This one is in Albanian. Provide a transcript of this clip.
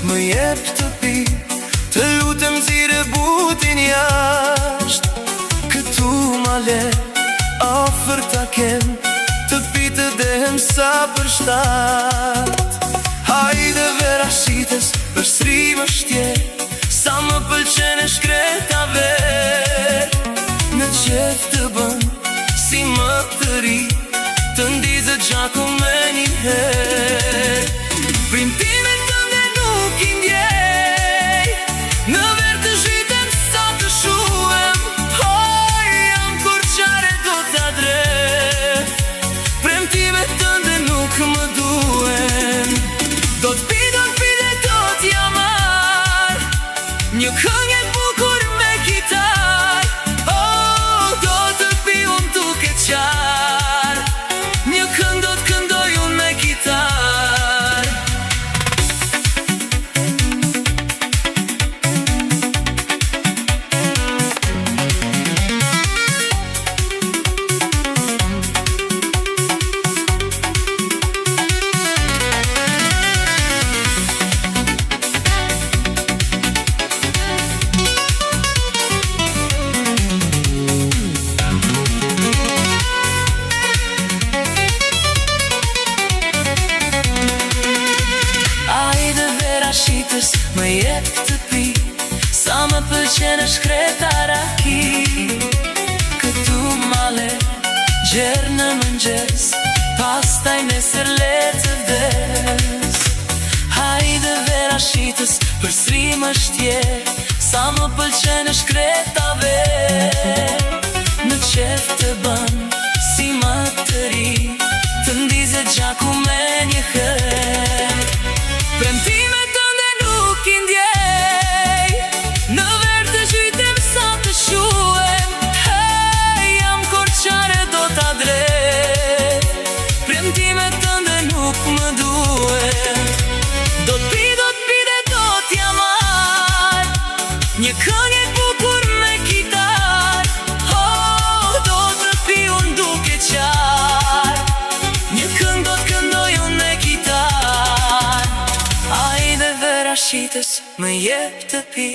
më jep të pi. Të lutem zire butin jasht, këtu ma le, afer ta kem, të pi të dehem sa për shtat. Hajde vera shites, për sri më shtje, sa më pëlqen e shkreta ver. Në qef të bën, si më të ri, të ndizë gjaku me një her. Printime tënde nuk i ndjej, në ver të zhitem sa të shuem. Hoj, jam kur qare do t'a drejt, premtime tënde nuk më duen. Do t'pi dhe do t'ja mar, një këngë e bukur me kitar. Oh, do të pi unë duke qar, një këngë do t'këndoj unë me kitar. Shitës më jep të pi, sa më pëlqen e shkreta raki. Këtu male, gjerë në mëngjes, pastaj nesër le të vdes. Hajde vera shitës, për sri më shtje, sa më pëlqen e shkreta ver. Në qef të bën, si më të ri, të ndizë gjaku me një her. Premtime një këngë e bukur me kitar. Oh, do të pi unë duke qar, një këngë do t'këndoj unë me kitar. Hajde vera shitës, më jep të pi.